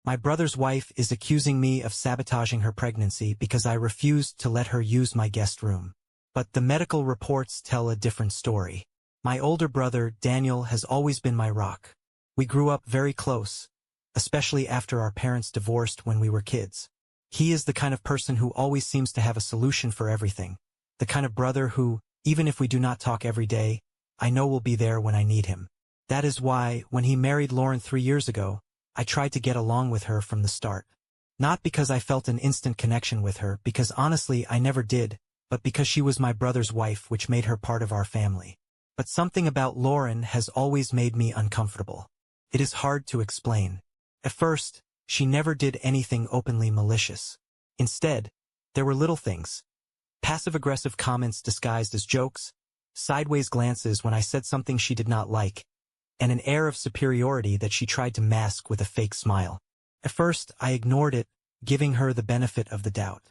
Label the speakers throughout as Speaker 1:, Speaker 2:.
Speaker 1: My brother's wife is accusing me of sabotaging her pregnancy because I refused to let her use my guest room. But the medical reports tell a different story. My older brother, Daniel, has always been my rock. We grew up very close, especially after our parents divorced when we were kids. He is the kind of person who always seems to have a solution for everything. The kind of brother who, even if we do not talk every day, I know will be there when I need him. That is why, when he married Lauren 3 years ago, I tried to get along with her from the start. Not because I felt an instant connection with her, because honestly I never did, but because she was my brother's wife, which made her part of our family. But something about Lauren has always made me uncomfortable. It is hard to explain. At first, she never did anything openly malicious. Instead, there were little things. Passive-aggressive comments disguised as jokes, sideways glances when I said something she did not like, and an air of superiority that she tried to mask with a fake smile. At first, I ignored it, giving her the benefit of the doubt.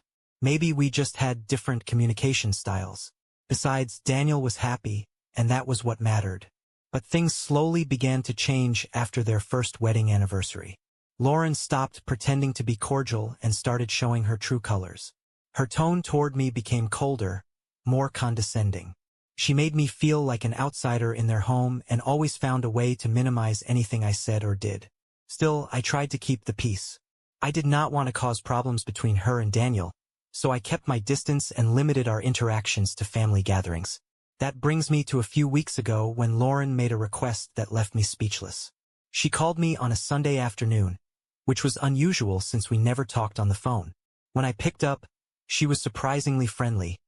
Speaker 1: Maybe we just had different communication styles. Besides, Daniel was happy, and that was what mattered. But things slowly began to change after their first wedding anniversary. Lauren stopped pretending to be cordial and started showing her true colors. Her tone toward me became colder, more condescending. She made me feel like an outsider in their home and always found a way to minimize anything I said or did. Still, I tried to keep the peace. I did not want to cause problems between her and Daniel, so I kept my distance and limited our interactions to family gatherings. That brings me to a few weeks ago when Lauren made a request that left me speechless. She called me on a Sunday afternoon, which was unusual since we never talked on the phone. When I picked up, she was surprisingly friendly,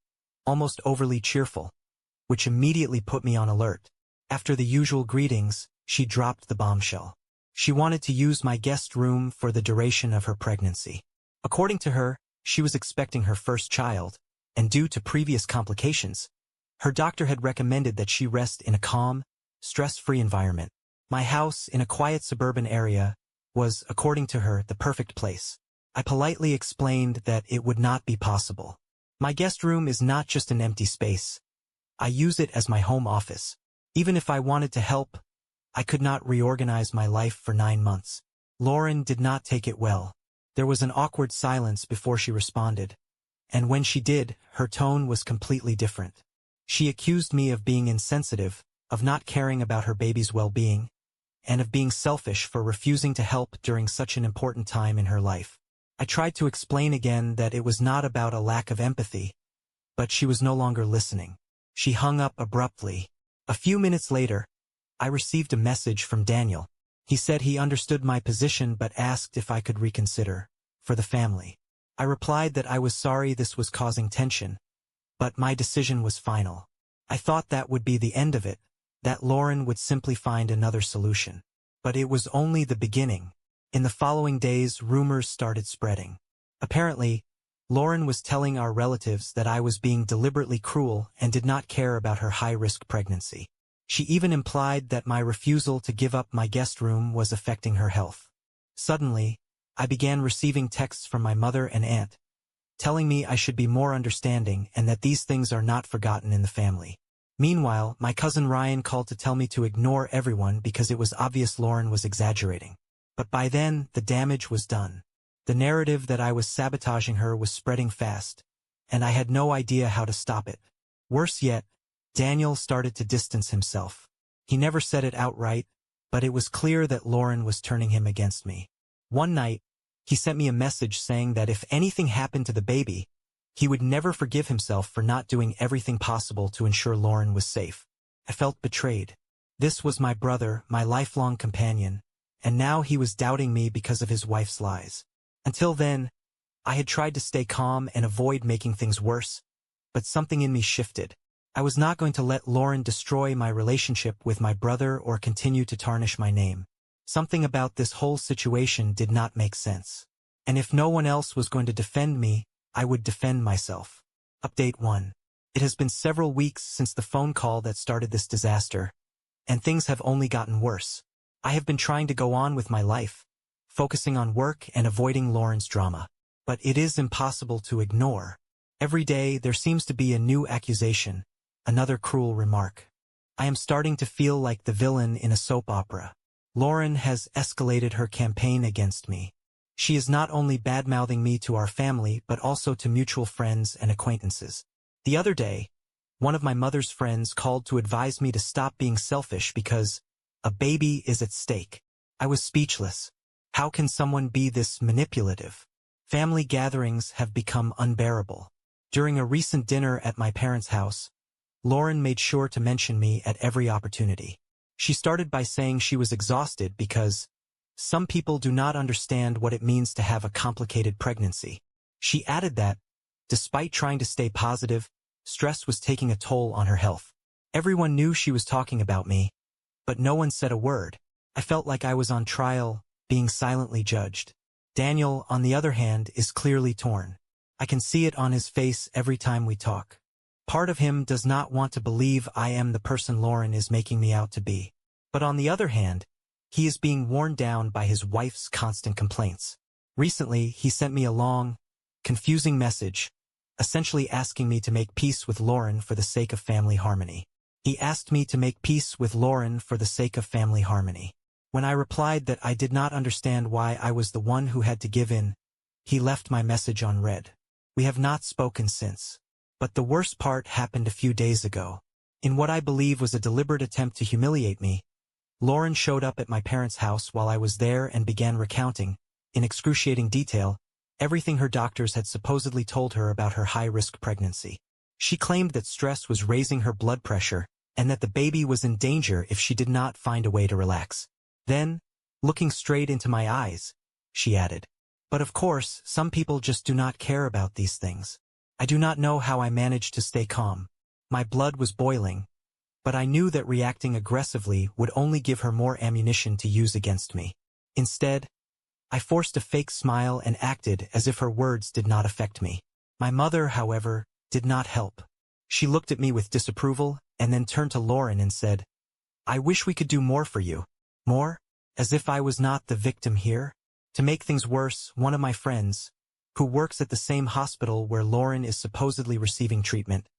Speaker 1: almost overly cheerful, which immediately put me on alert. After the usual greetings, she dropped the bombshell. She wanted to use my guest room for the duration of her pregnancy. According to her, she was expecting her first child, and due to previous complications, her doctor had recommended that she rest in a calm, stress-free environment. My house in a quiet suburban area was, according to her, the perfect place. I politely explained that it would not be possible. My guest room is not just an empty space. I use it as my home office. Even if I wanted to help, I could not reorganize my life for 9 months. Lauren did not take it well. There was an awkward silence before she responded, and when she did, her tone was completely different. She accused me of being insensitive, of not caring about her baby's well-being, and of being selfish for refusing to help during such an important time in her life. I tried to explain again that it was not about a lack of empathy, but she was no longer listening. She hung up abruptly. A few minutes later, I received a message from Daniel. He said he understood my position but asked if I could reconsider, for the family. I replied that I was sorry this was causing tension, but my decision was final. I thought that would be the end of it, that Lauren would simply find another solution. But it was only the beginning. In the following days, rumors started spreading. Apparently, Lauren was telling our relatives that I was being deliberately cruel and did not care about her high-risk pregnancy. She even implied that my refusal to give up my guest room was affecting her health. Suddenly, I began receiving texts from my mother and aunt, telling me I should be more understanding and that these things are not forgotten in the family. Meanwhile, my cousin Ryan called to tell me to ignore everyone because it was obvious Lauren was exaggerating. But by then, the damage was done. The narrative that I was sabotaging her was spreading fast, and I had no idea how to stop it. Worse yet, Daniel started to distance himself. He never said it outright, but it was clear that Lauren was turning him against me. One night, he sent me a message saying that if anything happened to the baby, he would never forgive himself for not doing everything possible to ensure Lauren was safe. I felt betrayed. This was my brother, my lifelong companion, and now he was doubting me because of his wife's lies. Until then, I had tried to stay calm and avoid making things worse, but something in me shifted. I was not going to let Lauren destroy my relationship with my brother or continue to tarnish my name. Something about this whole situation did not make sense. And if no one else was going to defend me, I would defend myself. Update 1. It has been several weeks since the phone call that started this disaster, and things have only gotten worse. I have been trying to go on with my life, focusing on work and avoiding Lauren's drama. But it is impossible to ignore. Every day there seems to be a new accusation, another cruel remark. I am starting to feel like the villain in a soap opera. Lauren has escalated her campaign against me. She is not only bad-mouthing me to our family but also to mutual friends and acquaintances. The other day, one of my mother's friends called to advise me to stop being selfish because a baby is at stake. I was speechless. How can someone be this manipulative? Family gatherings have become unbearable. During a recent dinner at my parents' house, Lauren made sure to mention me at every opportunity. She started by saying she was exhausted because some people do not understand what it means to have a complicated pregnancy. She added that, despite trying to stay positive, stress was taking a toll on her health. Everyone knew she was talking about me, but no one said a word. I felt like I was on trial, being silently judged. Daniel, on the other hand, is clearly torn. I can see it on his face every time we talk. Part of him does not want to believe I am the person Lauren is making me out to be. But on the other hand, he is being worn down by his wife's constant complaints. Recently, he sent me a long, confusing message, essentially asking me to make peace with Lauren for the sake of family harmony. He asked me to make peace with Lauren for the sake of family harmony. When I replied that I did not understand why I was the one who had to give in, he left my message unread. We have not spoken since. But the worst part happened a few days ago. In what I believe was a deliberate attempt to humiliate me, Lauren showed up at my parents' house while I was there and began recounting, in excruciating detail, everything her doctors had supposedly told her about her high-risk pregnancy. She claimed that stress was raising her blood pressure and that the baby was in danger if she did not find a way to relax. Then, looking straight into my eyes, she added, "But of course, some people just do not care about these things." I do not know how I managed to stay calm. My blood was boiling, but I knew that reacting aggressively would only give her more ammunition to use against me. Instead, I forced a fake smile and acted as if her words did not affect me. My mother, however, did not help. She looked at me with disapproval and then turned to Lauren and said, "I wish we could do more for you." More? As if I was not the victim here? To make things worse, one of my friends, who works at the same hospital where Lauren is supposedly receiving treatment,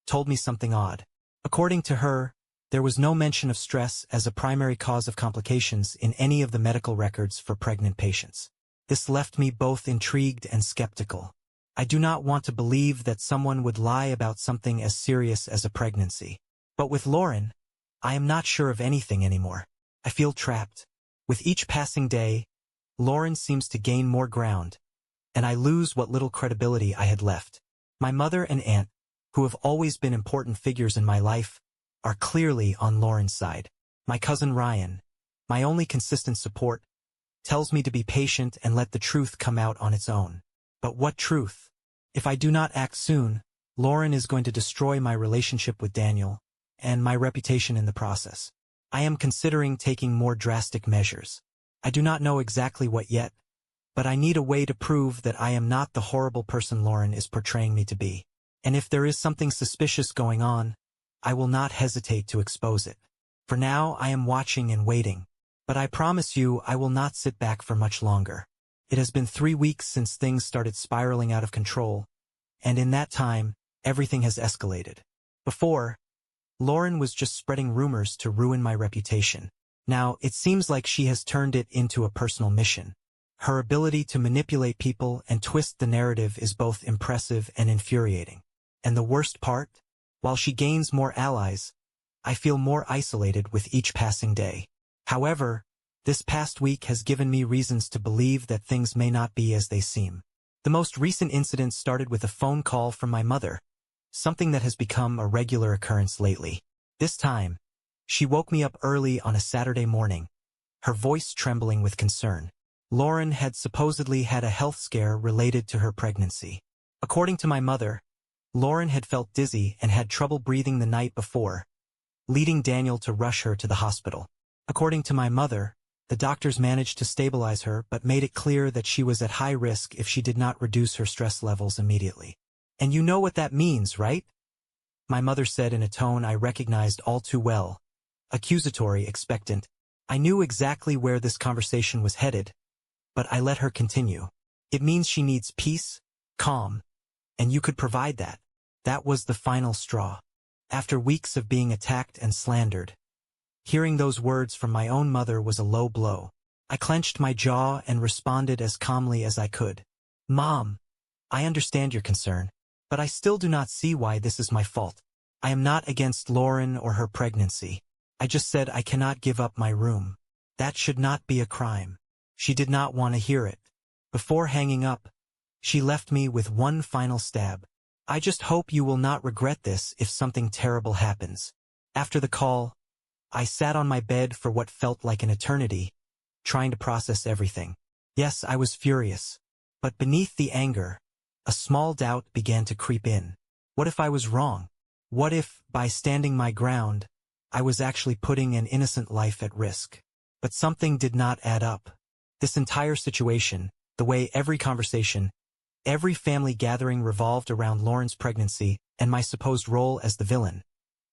Speaker 1: told me something odd. According to her, there was no mention of stress as a primary cause of complications in any of the medical records for pregnant patients. This left me both intrigued and skeptical. I do not want to believe that someone would lie about something as serious as a pregnancy. But with Lauren, I am not sure of anything anymore. I feel trapped. With each passing day, Lauren seems to gain more ground, and I lose what little credibility I had left. My mother and aunt, who have always been important figures in my life, are clearly on Lauren's side. My cousin Ryan, my only consistent support, tells me to be patient and let the truth come out on its own. But what truth? If I do not act soon, Lauren is going to destroy my relationship with Daniel, and my reputation in the process. I am considering taking more drastic measures. I do not know exactly what yet, but I need a way to prove that I am not the horrible person Lauren is portraying me to be. And if there is something suspicious going on, I will not hesitate to expose it. For now, I am watching and waiting, but I promise you I will not sit back for much longer. It has been 3 weeks since things started spiraling out of control, and in that time, everything has escalated. Before, Lauren was just spreading rumors to ruin my reputation. Now, it seems like she has turned it into a personal mission. Her ability to manipulate people and twist the narrative is both impressive and infuriating. And the worst part? While she gains more allies, I feel more isolated with each passing day. However, this past week has given me reasons to believe that things may not be as they seem. The most recent incident started with a phone call from my mother, something that has become a regular occurrence lately. This time, she woke me up early on a Saturday morning, her voice trembling with concern. Lauren had supposedly had a health scare related to her pregnancy. According to my mother, Lauren had felt dizzy and had trouble breathing the night before, leading Daniel to rush her to the hospital. According to my mother, the doctors managed to stabilize her but made it clear that she was at high risk if she did not reduce her stress levels immediately. "And you know what that means, right?" my mother said in a tone I recognized all too well, accusatory, expectant. I knew exactly where this conversation was headed, but I let her continue. "It means she needs peace, calm, and you could provide that." That was the final straw. After weeks of being attacked and slandered, hearing those words from my own mother was a low blow. I clenched my jaw and responded as calmly as I could. Mom, I understand your concern, but I still do not see why this is my fault. I am not against Lauren or her pregnancy. I just said I cannot give up my room. That should not be a crime. She did not want to hear it. Before hanging up, she left me with one final stab. I just hope you will not regret this if something terrible happens. After the call, I sat on my bed for what felt like an eternity, trying to process everything. Yes, I was furious. But beneath the anger, a small doubt began to creep in. What if I was wrong? What if, by standing my ground, I was actually putting an innocent life at risk? But something did not add up. This entire situation, the way every conversation, every family gathering revolved around Lauren's pregnancy and my supposed role as the villain,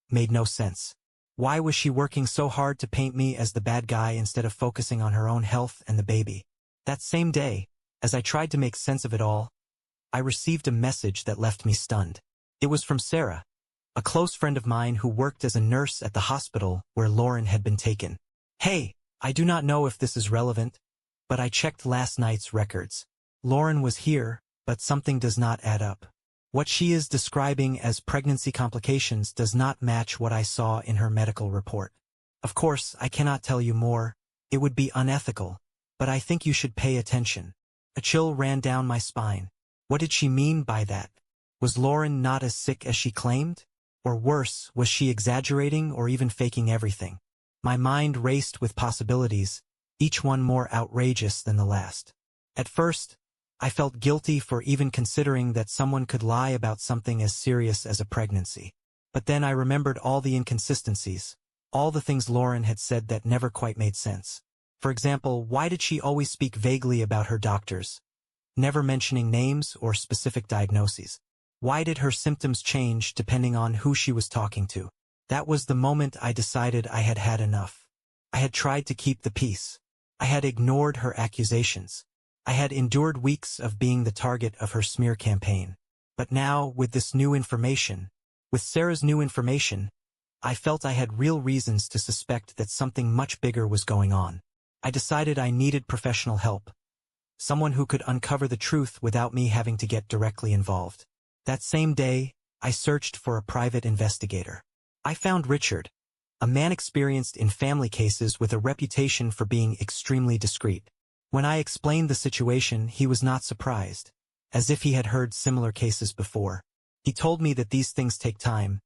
Speaker 1: made no sense. Why was she working so hard to paint me as the bad guy instead of focusing on her own health and the baby? That same day, as I tried to make sense of it all, I received a message that left me stunned. It was from Sarah, a close friend of mine who worked as a nurse at the hospital where Lauren had been taken. Hey, I do not know if this is relevant, but I checked last night's records. Lauren was here, but something does not add up. What she is describing as pregnancy complications does not match what I saw in her medical report. Of course, I cannot tell you more. It would be unethical, but I think you should pay attention. A chill ran down my spine. What did she mean by that? Was Lauren not as sick as she claimed? Or worse, was she exaggerating or even faking everything? My mind raced with possibilities, each one more outrageous than the last. At first, I felt guilty for even considering that someone could lie about something as serious as a pregnancy. But then I remembered all the inconsistencies, all the things Lauren had said that never quite made sense. For example, why did she always speak vaguely about her doctors, never mentioning names or specific diagnoses? Why did her symptoms change depending on who she was talking to? That was the moment I decided I had had enough. I had tried to keep the peace. I had ignored her accusations. I had endured weeks of being the target of her smear campaign. But now, with this new information, with Sarah's new information, I felt I had real reasons to suspect that something much bigger was going on. I decided I needed professional help, someone who could uncover the truth without me having to get directly involved. That same day, I searched for a private investigator. I found Richard, a man experienced in family cases with a reputation for being extremely discreet. When I explained the situation, he was not surprised, as if he had heard similar cases before. He told me that these things take time,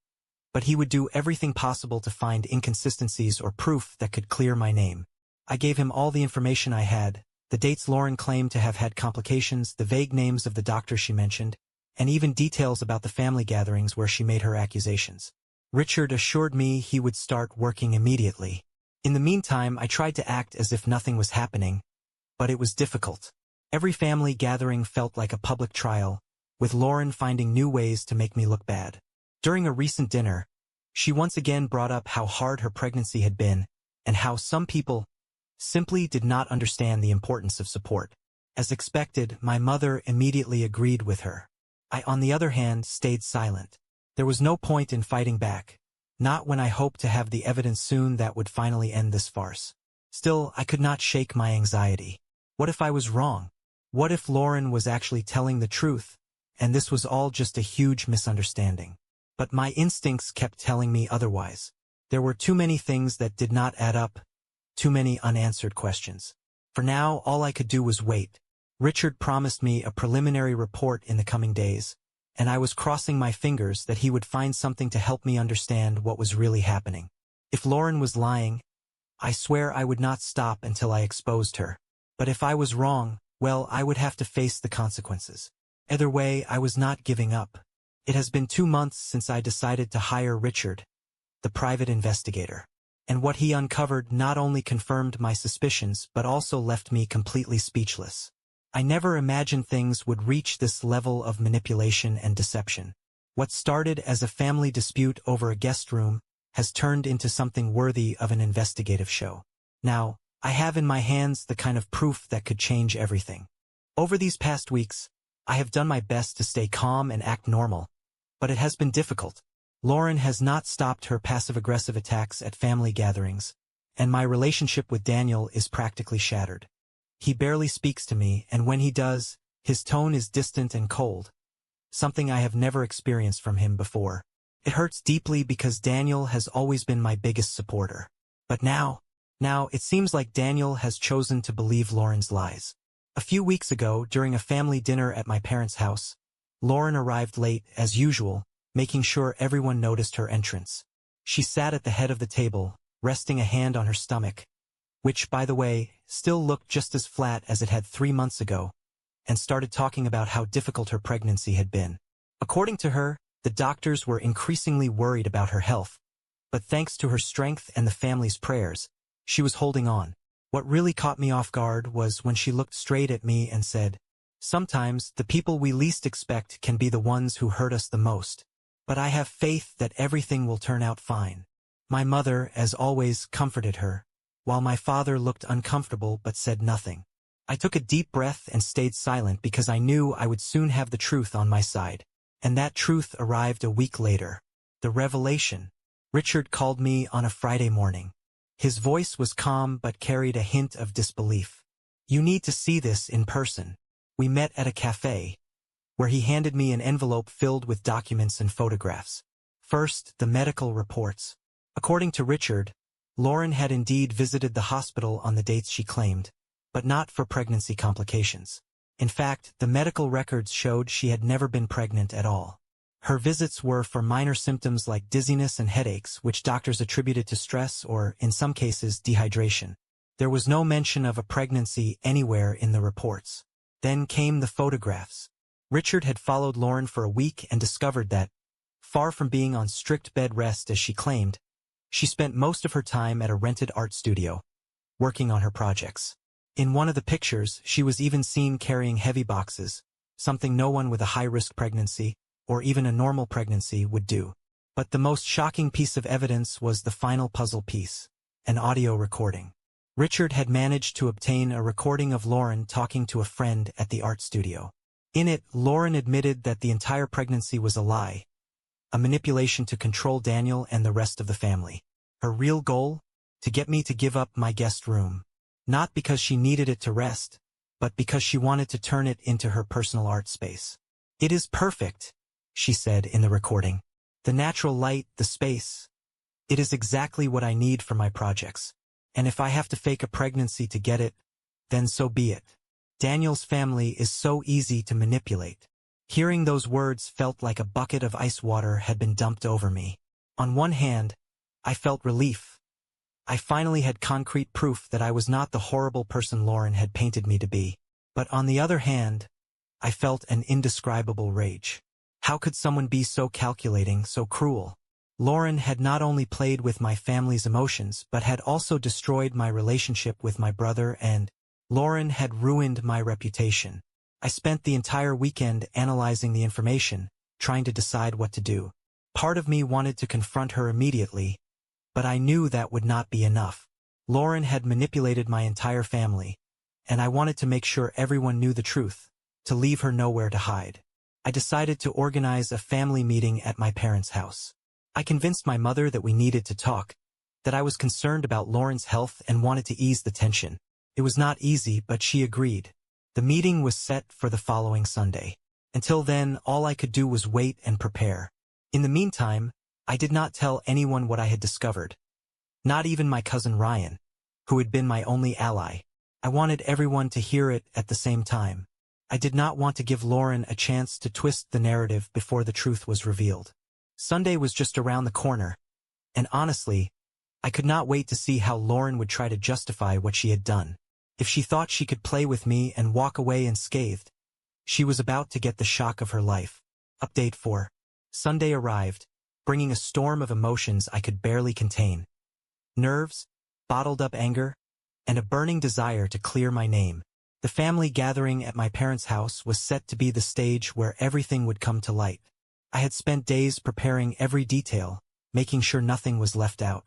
Speaker 1: but he would do everything possible to find inconsistencies or proof that could clear my name. I gave him all the information I had, the dates Lauren claimed to have had complications, the vague names of the doctors she mentioned, and even details about the family gatherings where she made her accusations. Richard assured me he would start working immediately. In the meantime, I tried to act as if nothing was happening, but it was difficult. Every family gathering felt like a public trial, with Lauren finding new ways to make me look bad. During a recent dinner, she once again brought up how hard her pregnancy had been, and how some people simply did not understand the importance of support. As expected, my mother immediately agreed with her. I, on the other hand, stayed silent. There was no point in fighting back, not when I hoped to have the evidence soon that would finally end this farce. Still, I could not shake my anxiety. What if I was wrong? What if Lauren was actually telling the truth, and this was all just a huge misunderstanding? But my instincts kept telling me otherwise. There were too many things that did not add up, too many unanswered questions. For now, all I could do was wait. Richard promised me a preliminary report in the coming days, and I was crossing my fingers that he would find something to help me understand what was really happening. If Lauren was lying, I swear I would not stop until I exposed her. But if I was wrong, well, I would have to face the consequences. Either way, I was not giving up. It has been 2 months since I decided to hire Richard, the private investigator. And what he uncovered not only confirmed my suspicions but also left me completely speechless. I never imagined things would reach this level of manipulation and deception. What started as a family dispute over a guest room has turned into something worthy of an investigative show. Now, I have in my hands the kind of proof that could change everything. Over these past weeks, I have done my best to stay calm and act normal, but it has been difficult. Lauren has not stopped her passive-aggressive attacks at family gatherings, and my relationship with Daniel is practically shattered. He barely speaks to me, and when he does, his tone is distant and cold, something I have never experienced from him before. It hurts deeply because Daniel has always been my biggest supporter. But now it seems like Daniel has chosen to believe Lauren's lies. A few weeks ago, during a family dinner at my parents' house, Lauren arrived late, as usual, making sure everyone noticed her entrance. She sat at the head of the table, resting a hand on her stomach, which, by the way, still looked just as flat as it had 3 months ago, and started talking about how difficult her pregnancy had been. According to her, the doctors were increasingly worried about her health, but thanks to her strength and the family's prayers, she was holding on. What really caught me off guard was when she looked straight at me and said, "Sometimes the people we least expect can be the ones who hurt us the most. But I have faith that everything will turn out fine." My mother, as always, comforted her, while my father looked uncomfortable but said nothing. I took a deep breath and stayed silent because I knew I would soon have the truth on my side. And that truth arrived a week later. The revelation. Richard called me on a Friday morning. His voice was calm but carried a hint of disbelief. "You need to see this in person." We met at a cafe, where he handed me an envelope filled with documents and photographs. First, the medical reports. According to Richard, Lauren had indeed visited the hospital on the dates she claimed, but not for pregnancy complications. In fact, the medical records showed she had never been pregnant at all. Her visits were for minor symptoms like dizziness and headaches, which doctors attributed to stress or, in some cases, dehydration. There was no mention of a pregnancy anywhere in the reports. Then came the photographs. Richard had followed Lauren for a week and discovered that, far from being on strict bed rest as she claimed, she spent most of her time at a rented art studio, working on her projects. In one of the pictures, she was even seen carrying heavy boxes, something no one with a high-risk pregnancy, or even a normal pregnancy, would do. But the most shocking piece of evidence was the final puzzle piece, an audio recording. Richard had managed to obtain a recording of Lauren talking to a friend at the art studio. In it, Lauren admitted that the entire pregnancy was a lie, a manipulation to control Daniel and the rest of the family. Her real goal? To get me to give up my guest room. Not because she needed it to rest, but because she wanted to turn it into her personal art space. "It is perfect," she said in the recording. "The natural light, the space. It is exactly what I need for my projects. And if I have to fake a pregnancy to get it, then so be it. Daniel's family is so easy to manipulate." Hearing those words felt like a bucket of ice water had been dumped over me. On one hand, I felt relief. I finally had concrete proof that I was not the horrible person Lauren had painted me to be. But on the other hand, I felt an indescribable rage. How could someone be so calculating, so cruel? Lauren had not only played with my family's emotions, but had also destroyed my relationship with my brother, and Lauren had ruined my reputation. I spent the entire weekend analyzing the information, trying to decide what to do. Part of me wanted to confront her immediately, but I knew that would not be enough. Lauren had manipulated my entire family, and I wanted to make sure everyone knew the truth, to leave her nowhere to hide. I decided to organize a family meeting at my parents' house. I convinced my mother that we needed to talk, that I was concerned about Lauren's health and wanted to ease the tension. It was not easy, but she agreed. The meeting was set for the following Sunday. Until then, all I could do was wait and prepare. In the meantime, I did not tell anyone what I had discovered. Not even my cousin Ryan, who had been my only ally. I wanted everyone to hear it at the same time. I did not want to give Lauren a chance to twist the narrative before the truth was revealed. Sunday was just around the corner, and honestly, I could not wait to see how Lauren would try to justify what she had done. If she thought she could play with me and walk away unscathed, she was about to get the shock of her life. Update 4. Sunday arrived, bringing a storm of emotions I could barely contain. Nerves, bottled-up anger, and a burning desire to clear my name. The family gathering at my parents' house was set to be the stage where everything would come to light. I had spent days preparing every detail, making sure nothing was left out.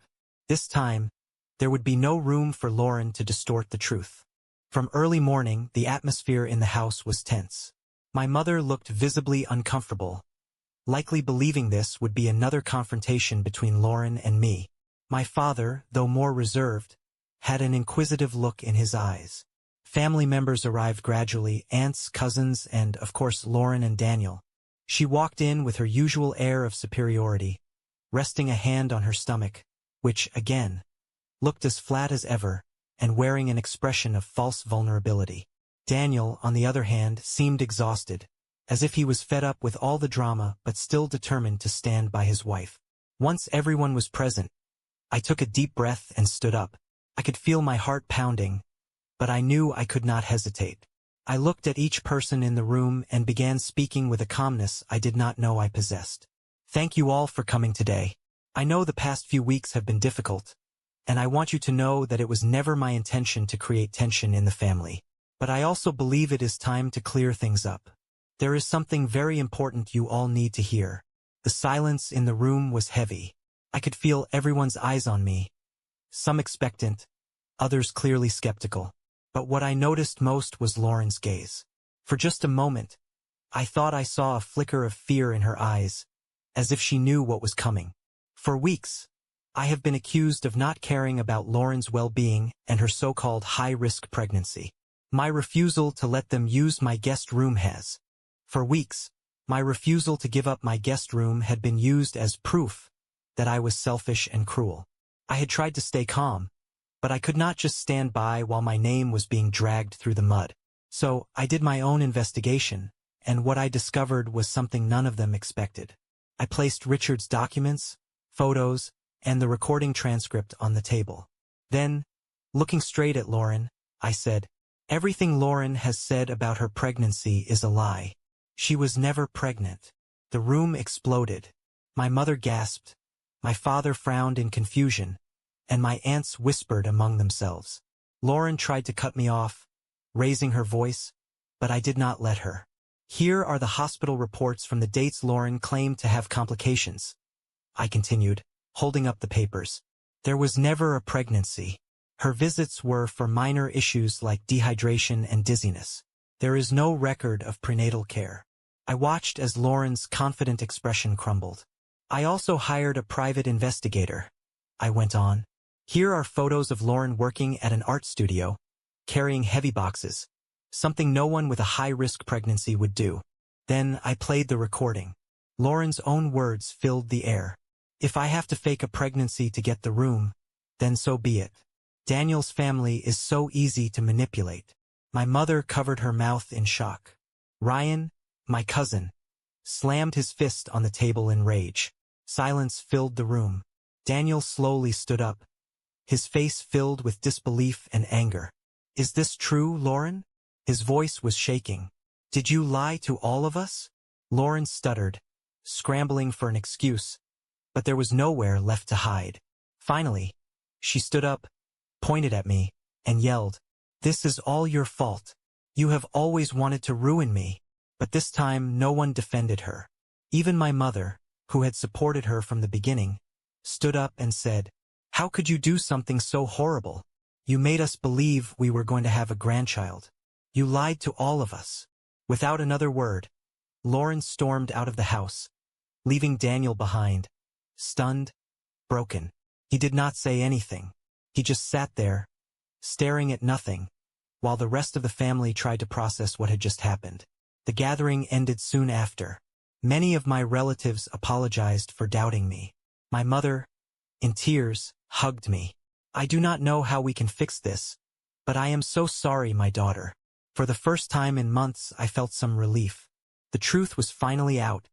Speaker 1: This time, there would be no room for Lauren to distort the truth. From early morning, the atmosphere in the house was tense. My mother looked visibly uncomfortable, likely believing this would be another confrontation between Lauren and me. My father, though more reserved, had an inquisitive look in his eyes. Family members arrived gradually, aunts, cousins, and, of course, Lauren and Daniel. She walked in with her usual air of superiority, resting a hand on her stomach, which, again, looked as flat as ever, and wearing an expression of false vulnerability. Daniel, on the other hand, seemed exhausted, as if he was fed up with all the drama but still determined to stand by his wife. Once everyone was present, I took a deep breath and stood up. I could feel my heart pounding, but I knew I could not hesitate. I looked at each person in the room and began speaking with a calmness I did not know I possessed. Thank you all for coming today. I know the past few weeks have been difficult, and I want you to know that it was never my intention to create tension in the family. But I also believe it is time to clear things up. There is something very important you all need to hear. The silence in the room was heavy. I could feel everyone's eyes on me, some expectant, others clearly skeptical. But what I noticed most was Lauren's gaze. For just a moment, I thought I saw a flicker of fear in her eyes, as if she knew what was coming. For weeks, I have been accused of not caring about Lauren's well-being and her so-called high-risk pregnancy. My refusal to let them use my guest room has. For weeks, my refusal to give up my guest room had been used as proof that I was selfish and cruel. I had tried to stay calm, but I could not just stand by while my name was being dragged through the mud. So I did my own investigation, and what I discovered was something none of them expected. I placed Richard's documents, photos, and the recording transcript on the table. Then, looking straight at Lauren, I said, "Everything Lauren has said about her pregnancy is a lie. She was never pregnant." The room exploded. My mother gasped, my father frowned in confusion, and my aunts whispered among themselves. Lauren tried to cut me off, raising her voice, but I did not let her. "Here are the hospital reports from the dates Lauren claimed to have complications," I continued, holding up the papers. "There was never a pregnancy. Her visits were for minor issues like dehydration and dizziness. There is no record of prenatal care." I watched as Lauren's confident expression crumbled. "I also hired a private investigator," I went on. "Here are photos of Lauren working at an art studio, carrying heavy boxes, something no one with a high-risk pregnancy would do." Then I played the recording. Lauren's own words filled the air. "If I have to fake a pregnancy to get the room, then so be it. Daniel's family is so easy to manipulate." My mother covered her mouth in shock. Ryan, my cousin, slammed his fist on the table in rage. Silence filled the room. Daniel slowly stood up, his face filled with disbelief and anger. "Is this true, Lauren?" His voice was shaking. "Did you lie to all of us?" Lauren stuttered, scrambling for an excuse, but there was nowhere left to hide. Finally, she stood up, pointed at me, and yelled, "This is all your fault. You have always wanted to ruin me." But this time no one defended her. Even my mother, who had supported her from the beginning, stood up and said, "How could you do something so horrible? You made us believe we were going to have a grandchild. You lied to all of us." Without another word, Lauren stormed out of the house, leaving Daniel behind, stunned, broken. He did not say anything. He just sat there, staring at nothing, while the rest of the family tried to process what had just happened. The gathering ended soon after. Many of my relatives apologized for doubting me. My mother, in tears, hugged me. "I do not know how we can fix this, but I am so sorry, my daughter." For the first time in months, I felt some relief. The truth was finally out,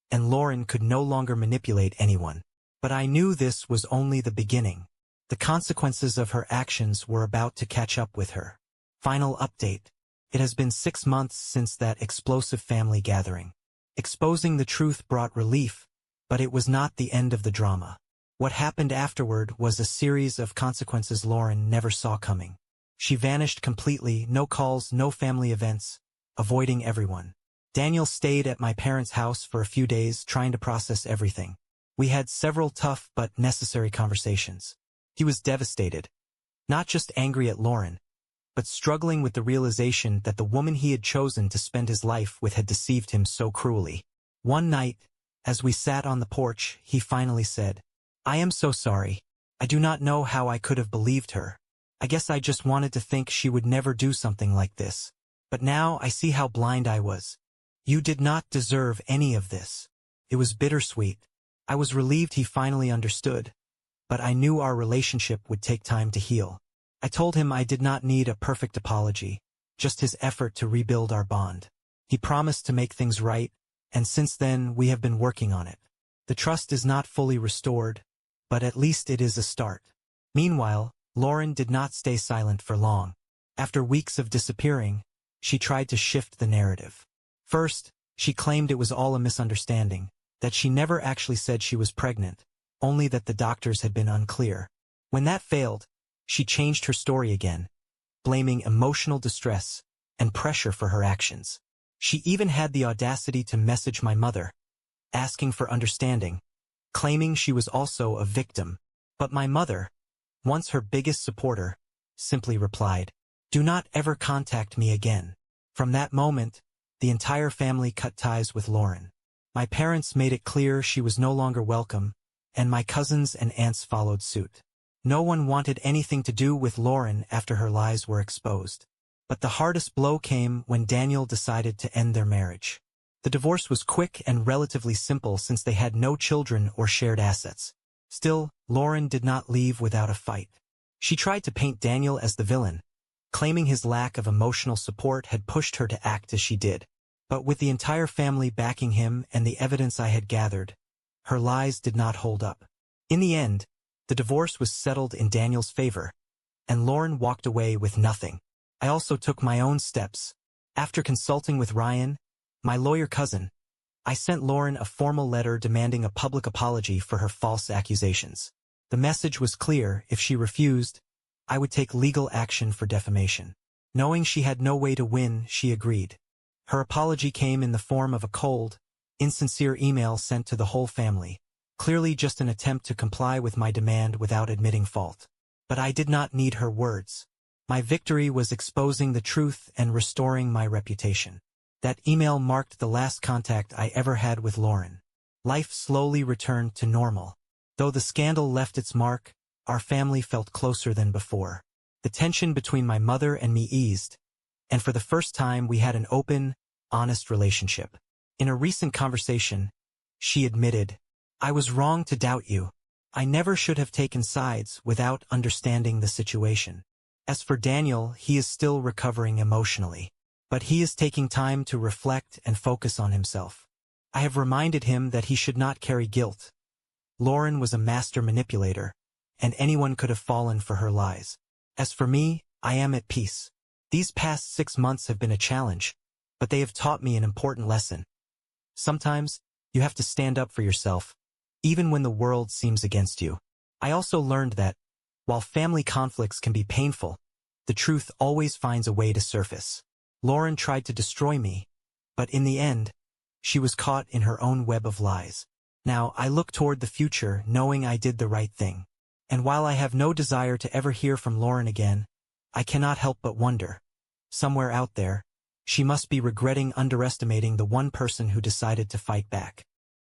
Speaker 1: and Lauren could no longer manipulate anyone. But I knew this was only the beginning. The consequences of her actions were about to catch up with her. Final update. It has been 6 months since that explosive family gathering. Exposing the truth brought relief, but it was not the end of the drama. What happened afterward was a series of consequences Lauren never saw coming. She vanished completely, no calls, no family events, avoiding everyone. Daniel stayed at my parents' house for a few days, trying to process everything. We had several tough but necessary conversations. He was devastated, not just angry at Lauren, but struggling with the realization that the woman he had chosen to spend his life with had deceived him so cruelly. One night, as we sat on the porch, he finally said, "I am so sorry. I do not know how I could have believed her. I guess I just wanted to think she would never do something like this. But now I see how blind I was. You did not deserve any of this. It was bittersweet. I was relieved he finally understood, but I knew our relationship would take time to heal. I told him I did not need a perfect apology, just his effort to rebuild our bond. He promised to make things right, and since then we have been working on it. The trust is not fully restored, but at least it is a start. Meanwhile, Lauren did not stay silent for long. After weeks of disappearing, she tried to shift the narrative. First, she claimed it was all a misunderstanding, that she never actually said she was pregnant, only that the doctors had been unclear. When that failed, she changed her story again, blaming emotional distress and pressure for her actions. She even had the audacity to message my mother, asking for understanding, claiming she was also a victim. But my mother, once her biggest supporter, simply replied, "Do not ever contact me again." From that moment, the entire family cut ties with Lauren. My parents made it clear she was no longer welcome, and my cousins and aunts followed suit. No one wanted anything to do with Lauren after her lies were exposed. But the hardest blow came when Daniel decided to end their marriage. The divorce was quick and relatively simple since they had no children or shared assets. Still, Lauren did not leave without a fight. She tried to paint Daniel as the villain, claiming his lack of emotional support had pushed her to act as she did. But with the entire family backing him and the evidence I had gathered, her lies did not hold up. In the end, the divorce was settled in Daniel's favor, and Lauren walked away with nothing. I also took my own steps. After consulting with Ryan, my lawyer cousin, I sent Lauren a formal letter demanding a public apology for her false accusations. The message was clear: if she refused, I would take legal action for defamation. Knowing she had no way to win, she agreed. Her apology came in the form of a cold, insincere email sent to the whole family, clearly just an attempt to comply with my demand without admitting fault. But I did not need her words. My victory was exposing the truth and restoring my reputation. That email marked the last contact I ever had with Lauren. Life slowly returned to normal. Though the scandal left its mark, our family felt closer than before. The tension between my mother and me eased, and for the first time we had an open, honest relationship. In a recent conversation, she admitted, "I was wrong to doubt you. I never should have taken sides without understanding the situation." As for Daniel, he is still recovering emotionally, but he is taking time to reflect and focus on himself. I have reminded him that he should not carry guilt. Lauren was a master manipulator, and anyone could have fallen for her lies. As for me, I am at peace. These past 6 months have been a challenge, but they have taught me an important lesson. Sometimes, you have to stand up for yourself, even when the world seems against you. I also learned that, while family conflicts can be painful, the truth always finds a way to surface. Lauren tried to destroy me, but in the end, she was caught in her own web of lies. Now, I look toward the future knowing I did the right thing. And while I have no desire to ever hear from Lauren again, I cannot help but wonder, somewhere out there, she must be regretting underestimating the one person who decided to fight back.